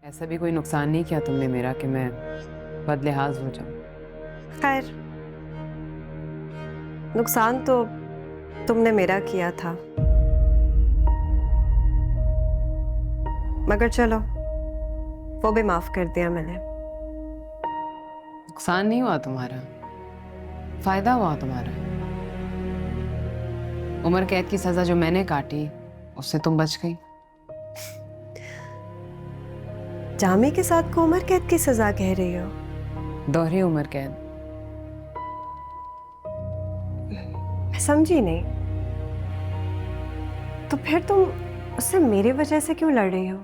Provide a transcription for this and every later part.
ऐसा भी कोई नुकसान नहीं किया तुमने मेरा कि मैं बदलिहाज हो जाऊं। खैर, नुकसान तो तुमने मेरा किया था, मगर चलो वो भी माफ कर दिया मैंने। नुकसान नहीं हुआ तुम्हारा, फायदा हुआ तुम्हारा। उम्र कैद की सजा जो मैंने काटी उससे तुम बच गई। जामी के साथ को उम्र कैद की सजा कह रही हो? दोहरी उम्र कैद। मैं समझी नहीं। तो फिर तुम उससे मेरी वजह से क्यों लड़ रही हो?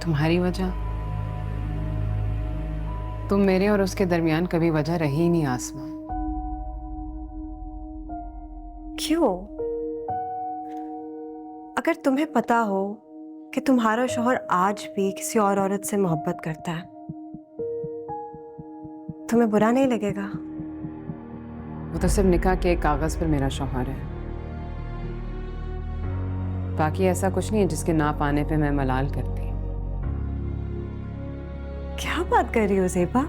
तुम्हारी वजह? तुम मेरे और उसके दरमियान कभी वजह रही ही नहीं आसमां। क्यों? अगर तुम्हें पता हो कि तुम्हारा शौहर आज भी किसी और औरत से मोहब्बत करता है, तुम्हें बुरा नहीं लगेगा? वो तो सिर्फ निकाह के एक कागज पर मेरा शौहर है। बाकी ऐसा कुछ नहीं है जिसके ना पाने पे मैं मलाल करती। क्या बात कर रही हो ज़ेबा?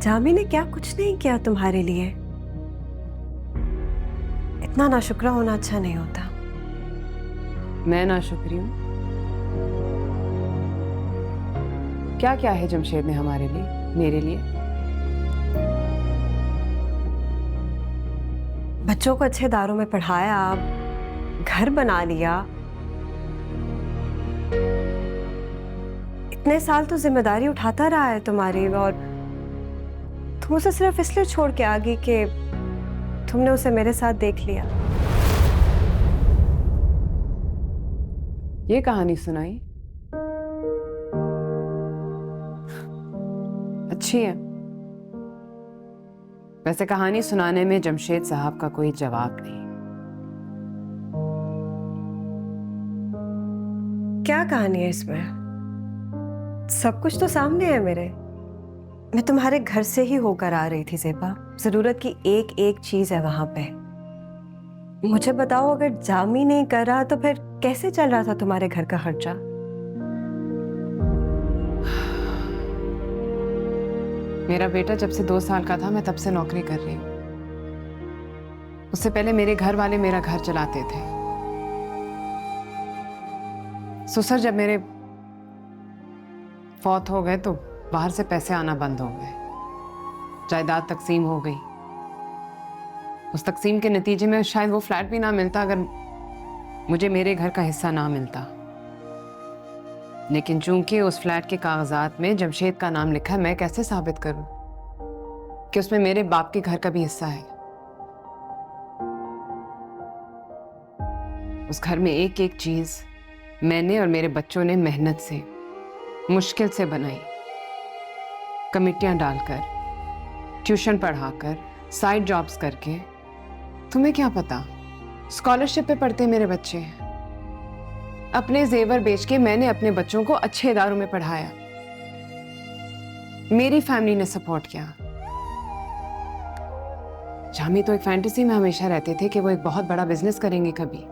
जामी ने क्या कुछ नहीं किया तुम्हारे लिए? इतना नाशुक्रा होना अच्छा नहीं होता। मैं नाशुक्री हूं? क्या क्या है जमशेद ने हमारे लिए, मेरे लिए? बच्चों को अच्छे दारों में पढ़ाया, घर बना लिया, इतने साल तो जिम्मेदारी उठाता रहा है तुम्हारी, और तुम उसे सिर्फ इसलिए छोड़ के आ गई कि तुमने उसे मेरे साथ देख लिया। ये कहानी सुनाई? अच्छी है। वैसे कहानी सुनाने में जमशेद साहब का कोई जवाब नहीं। क्या कहानी है इसमें? सब कुछ तो सामने है मेरे। मैं तुम्हारे घर से ही होकर आ रही थी ज़ेबा। जरूरत की एक एक चीज है वहां पे। मुझे बताओ, अगर जामी नहीं कर रहा तो फिर कैसे चल रहा था तुम्हारे घर का खर्चा? मेरा बेटा जब से 2 साल का था मैं तब से नौकरी कर रही हूँ। उससे पहले मेरे घर वाले मेरा घर चलाते थे। ससुर जब मेरे फौत हो गए तो बाहर से पैसे आना बंद हो गए। जायदाद तकसीम हो गई। उस तकसीम के नतीजे में शायद वो फ्लैट भी ना मिलता अगर मुझे मेरे घर का हिस्सा ना मिलता। लेकिन चूंकि उस फ्लैट के कागजात में जमशेद का नाम लिखा है, मैं कैसे साबित करूं कि उसमें मेरे बाप के घर का भी हिस्सा है? उस घर में एक एक चीज मैंने और मेरे बच्चों ने मेहनत से, मुश्किल से बनाई। कमिटियां डालकर, ट्यूशन पढ़ाकर, साइड जॉब्स करके। तुम्हें क्या पता, स्कॉलरशिप पे पढ़ते मेरे बच्चे। अपने जेवर बेच के मैंने अपने बच्चों को अच्छे इदारों में पढ़ाया। मेरी फैमिली ने सपोर्ट किया। जामी तो एक फैंटेसी में हमेशा रहते थे कि वो एक बहुत बड़ा बिजनेस करेंगे कभी।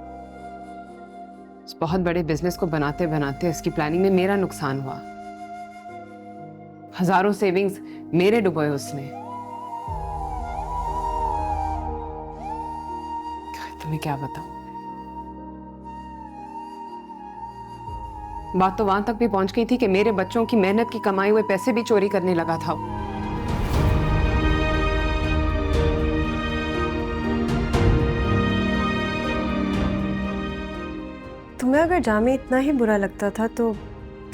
उस बहुत बड़े बिजनेस को बनाते बनाते इसकी प्लानिंग में मेरा नुकसान हुआ। हजारों सेविंग्स मेरे डुबोए उसने। तुम्हें क्या बताऊं? बात तो वहां तक भी पहुंच गई थी कि मेरे बच्चों की मेहनत की कमाए हुए पैसे भी चोरी करने लगा था। तुम्हें अगर जामी इतना ही बुरा लगता था तो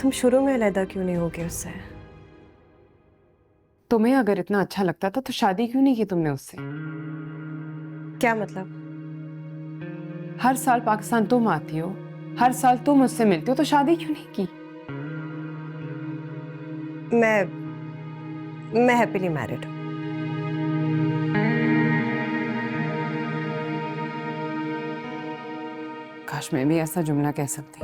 तुम शुरू में अलहदा क्यों नहीं होगे उससे? तुम्हें अगर इतना अच्छा लगता था तो शादी क्यों नहीं की तुमने उससे? क्या मतलब? हर साल पाकिस्तान तुम आती हो, हर साल तुम मुझसे मिलती हो, तो शादी क्यों नहीं की? मैं हैप्पीली मैरिड हूँ। काश मैं भी ऐसा जुमला कह सकती।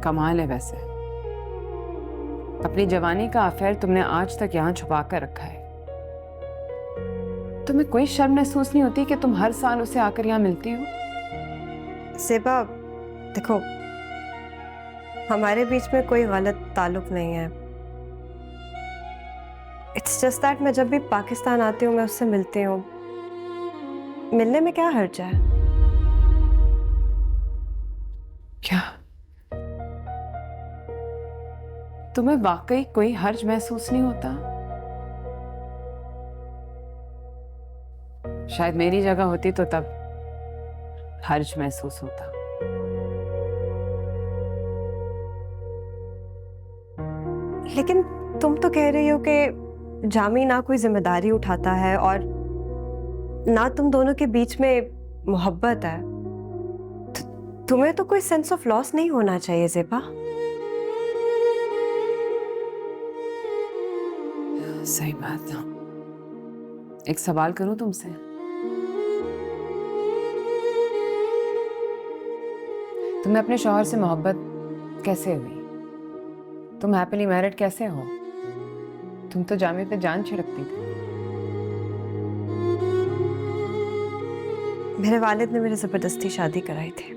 कमाल है वैसे। अपनी जवानी का अफेयर तुमने आज तक यहां छुपा कर रखा है। तुम्हें कोई शर्म महसूस नहीं होती कि तुम हर साल उसे आकर यहाँ मिलती हो? ज़ेबा, देखो, हमारे बीच में कोई गलत ताल्लुक नहीं है। इट्स जस्ट दैट मैं जब भी पाकिस्तान आती हूँ मैं उससे मिलती हूँ। मिलने में क्या हर्ज है? क्या तुम्हें वाकई कोई हर्ज महसूस नहीं होता? शायद मेरी जगह होती तो तब हर्ज महसूस होता। लेकिन तुम तो कह रही हो कि जामी ना कोई जिम्मेदारी उठाता है और ना तुम दोनों के बीच में मोहब्बत है। तुम्हें तो कोई सेंस ऑफ लॉस नहीं होना चाहिए ज़ेबा। सही बात है। एक सवाल करूं तुमसे? तुम्हें अपने शौहर से मोहब्बत कैसे हुई? तुम हैप्पीली मैरिड कैसे हो? तुम तो जामे पे जान छिड़कती थी। मेरे वालिद ने मेरे जबरदस्ती शादी कराई थी।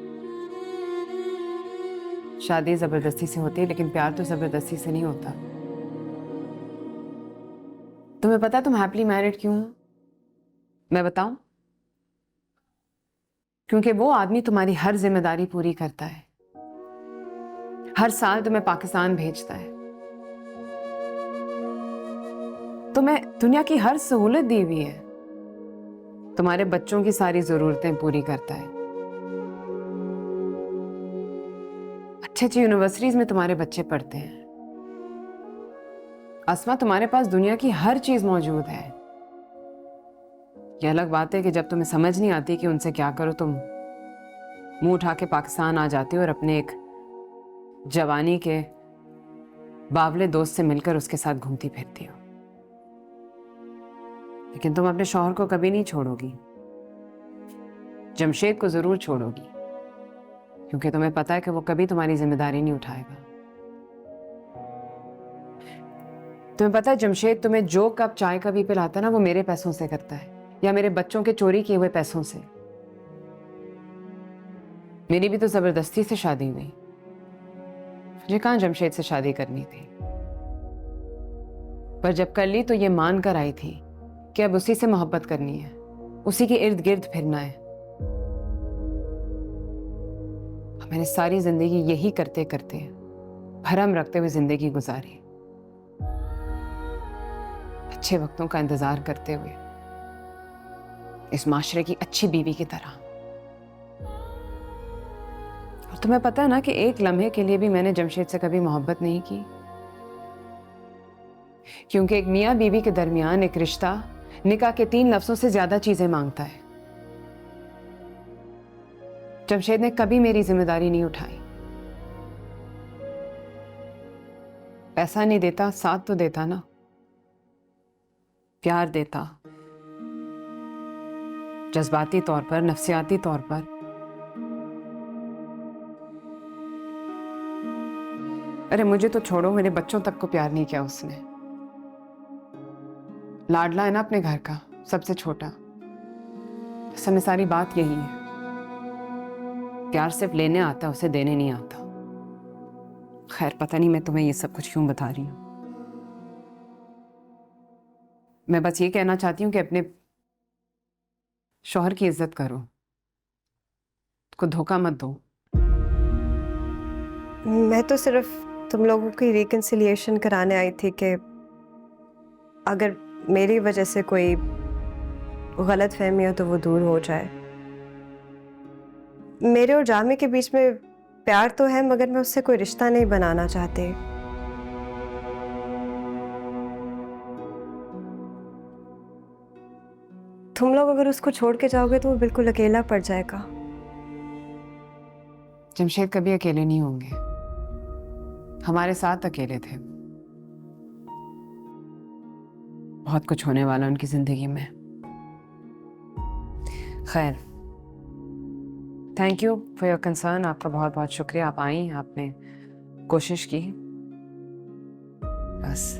शादी जबरदस्ती से होती है, लेकिन प्यार तो जबरदस्ती से नहीं होता। तुम्हें पता है तुम हैप्पीली मैरिड क्यों हो? मैं बताऊं? क्योंकि वो आदमी तुम्हारी हर जिम्मेदारी पूरी करता है। हर साल तुम्हें पाकिस्तान भेजता है, तुम्हें दुनिया की हर सहूलत दी हुई है, तुम्हारे बच्चों की सारी जरूरतें पूरी करता है, अच्छी अच्छी यूनिवर्सिटीज में तुम्हारे बच्चे पढ़ते हैं। अस्मा, तुम्हारे पास दुनिया की हर चीज मौजूद है। यह अलग बात है कि जब तुम्हें समझ नहीं आती कि उनसे क्या करो, तुम मुंह उठा के पाकिस्तान आ जाती हो और अपने एक जवानी के बावले दोस्त से मिलकर उसके साथ घूमती फिरती हो। लेकिन तुम अपने शौहर को कभी नहीं छोड़ोगी। जमशेद को जरूर छोड़ोगी, क्योंकि तुम्हें पता है कि वो कभी तुम्हारी जिम्मेदारी नहीं उठाएगा। तुम्हें पता है जमशेद तुम्हें जो कप चाय का भी पिलाता है ना, वो मेरे पैसों से करता है या मेरे बच्चों के चोरी किए हुए पैसों से। मेरी भी तो जबरदस्ती से शादी हुई। मुझे कहां जमशेद से शादी करनी थी, पर जब कर ली तो ये मान कर आई थी कि अब उसी से मोहब्बत करनी है, उसी के इर्द गिर्द फिरना है। मैंने सारी जिंदगी यही करते करते भरम रखते हुए जिंदगी गुजारी, अच्छे वक्तों का इंतजार करते हुए, इस माशरे की अच्छी बीवी की तरह। और तुम्हें पता है ना कि एक लम्हे के लिए भी मैंने जमशेद से कभी मोहब्बत नहीं की, क्योंकि एक मियां बीवी के दरमियान एक रिश्ता निकाह के 3 लफ्जों से ज्यादा चीजें मांगता है। जमशेद ने कभी मेरी जिम्मेदारी नहीं उठाई। पैसा नहीं देता, साथ तो देता ना, प्यार देता, जज्बाती तौर पर, नफ्सियाती तौर पर। अरे मुझे तो छोड़ो, मेरे बच्चों तक को प्यार नहीं किया उसने। लाडला है ना अपने घर का, सबसे छोटा। असल में सारी बात यही है, प्यार सिर्फ लेने आता है, उसे देने नहीं आता। खैर, पता नहीं मैं तुम्हें ये सब कुछ क्यों बता रही हूं। मैं बस ये कहना चाहती हूँ कि अपने शौहर की इज्जत करो, उसको धोखा मत दो। मैं तो सिर्फ तुम लोगों की रिकन्सिलिएशन कराने आई थी कि अगर मेरी वजह से कोई गलत फहमी हो तो वो दूर हो जाए। मेरे और जामी के बीच में प्यार तो है, मगर मैं उससे कोई रिश्ता नहीं बनाना चाहती। तुम लोग अगर उसको छोड़ के जाओगे तो वो बिल्कुल अकेला पड़ जाएगा। जमशेद कभी अकेले नहीं होंगे, हमारे साथ अकेले थे। बहुत कुछ होने वाला उनकी जिंदगी में। खैर, thank you for your concern. आपका बहुत बहुत शुक्रिया, आप आई, आपने कोशिश की। बस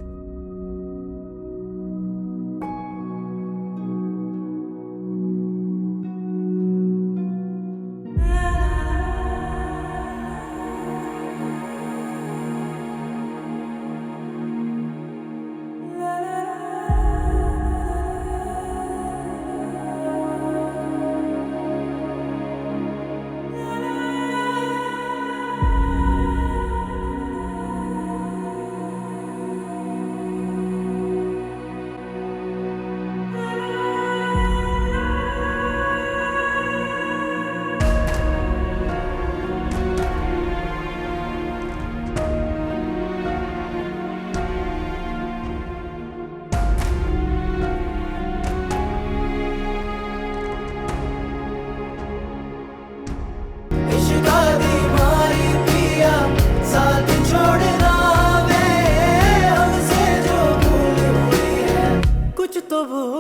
प्रभु